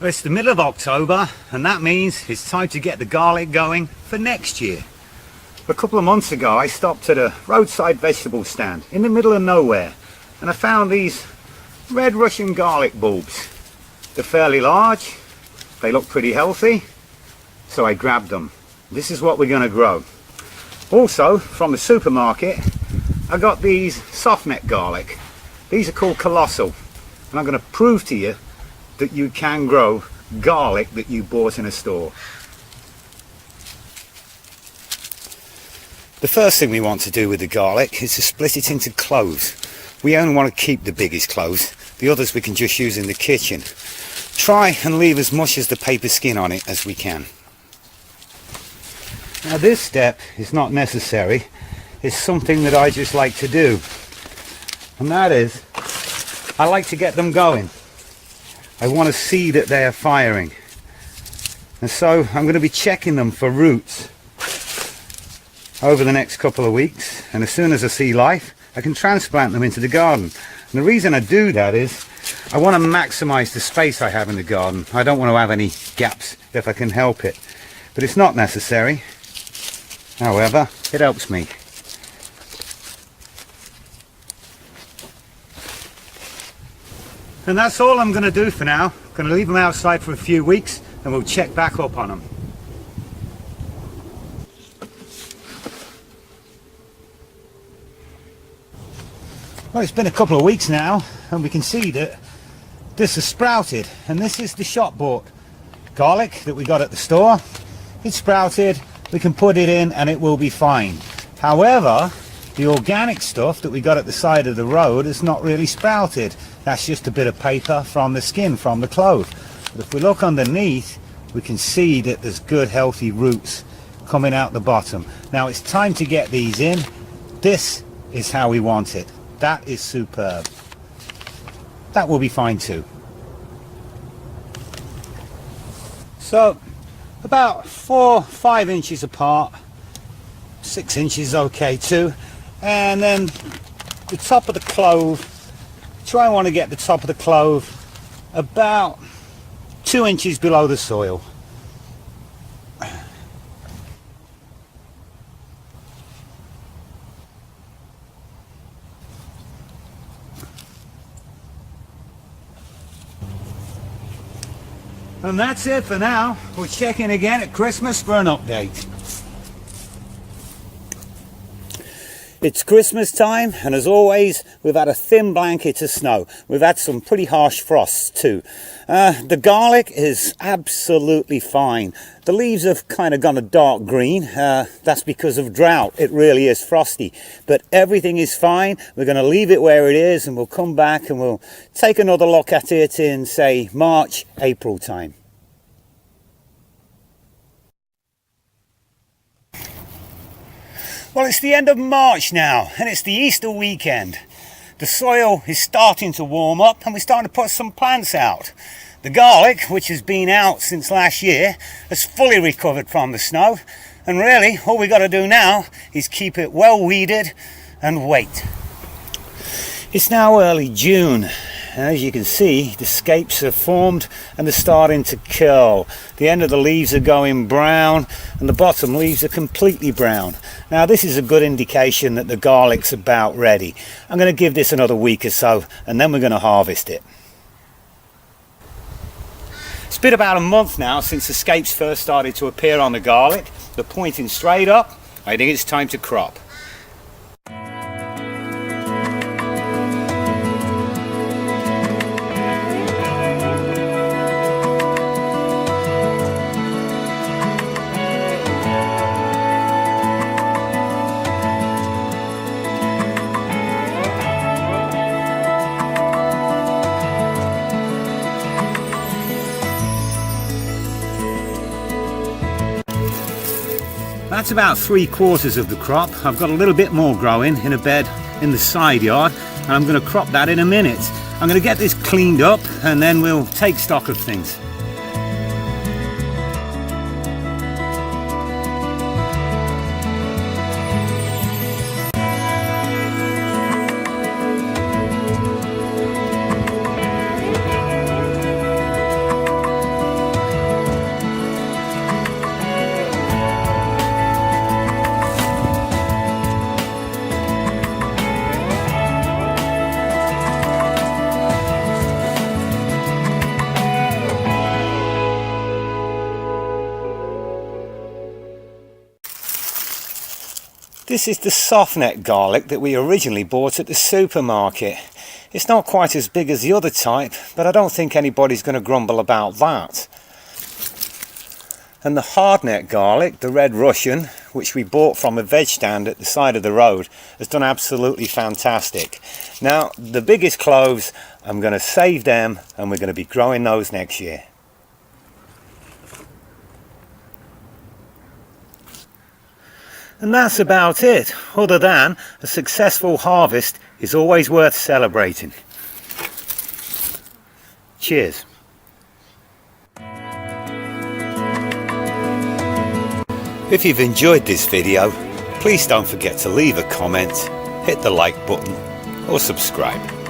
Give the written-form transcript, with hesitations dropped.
Well, it's the middle of October, and that means it's time to get the garlic going for next year. A couple of months ago I stopped at a roadside vegetable stand in the middle of nowhere, and I found these red Russian garlic bulbs. They're fairly large, they look pretty healthy, so I grabbed them. This is what we're going to grow. Also, from the supermarket, I got these soft neck garlic. These are called Colossal, and I'm going to prove to you that you can grow garlic that you bought in a store. The first thing we want to do with the garlic is to split it into cloves. We only want to keep the biggest cloves. The others we can just use in the kitchen. Try and leave as much as the paper skin on it as we can. Now this step is not necessary. It's something that I just like to do. And that is, I like to get them going. I want to see that they are firing. And so I'm going to be checking them for roots over the next couple of weeks. And as soon as I see life, I can transplant them into the garden. And the reason I do that is I want to maximize the space I have in the garden. I don't want to have any gaps if I can help it. But it's not necessary. However, it helps me. And that's all I'm going to do for now. I'm going to leave them outside for a few weeks and we'll check back up on them. Well, it's been a couple of weeks now and we can see that this has sprouted, and this is the shop bought garlic that we got at the store. It's sprouted, we can put it in and it will be fine. However, the organic stuff that we got at the side of the road is not really sprouted. That's just a bit of paper from the skin from the clove. But if we look underneath, we can see that there's good healthy roots coming out the bottom. Now it's time to get these in. This is how we want it. That is superb. That will be fine too. So about 4-5 inches apart, 6 inches okay too. And then the top of the clove, try and want to get the top of the clove about 2 inches below the soil. And that's it for now. We'll check in again at Christmas for an update. It's Christmas time, and as always, we've had a thin blanket of snow. We've had some pretty harsh frosts too. The garlic is absolutely fine. The leaves have kind of gone a dark green. That's because of drought. It really is frosty. But everything is fine. We're going to leave it where it is, and we'll come back and we'll take another look at it in, say, March, April time. Well, it's the end of March now, and it's the Easter weekend. The soil is starting to warm up, and we're starting to put some plants out. The garlic, which has been out since last year, has fully recovered from the snow, and really all we got to do now is keep it well weeded and wait. It's now early June, and as you can see, the scapes have formed and they're starting to curl. The end of the leaves are going brown and the bottom leaves are completely brown. Now this is a good indication that the garlic's about ready. I'm going to give this another week or so and then we're going to harvest it. It's been about a month now since the scapes first started to appear on the garlic. They're pointing straight up. I think it's time to crop. That's about 3/4 of the crop. I've got a little bit more growing in a bed in the side yard, and I'm going to crop that in a minute. I'm going to get this cleaned up and then we'll take stock of things. This is the soft neck garlic that we originally bought at the supermarket. It's not quite as big as the other type, but I don't think anybody's going to grumble about that. And the hard neck garlic, the red Russian, which we bought from a veg stand at the side of the road, has done absolutely fantastic. Now, the biggest cloves, I'm going to save them and we're going to be growing those next year. And that's about it, other than a successful harvest is always worth celebrating. Cheers. If you've enjoyed this video, please don't forget to leave a comment, hit the like button or subscribe.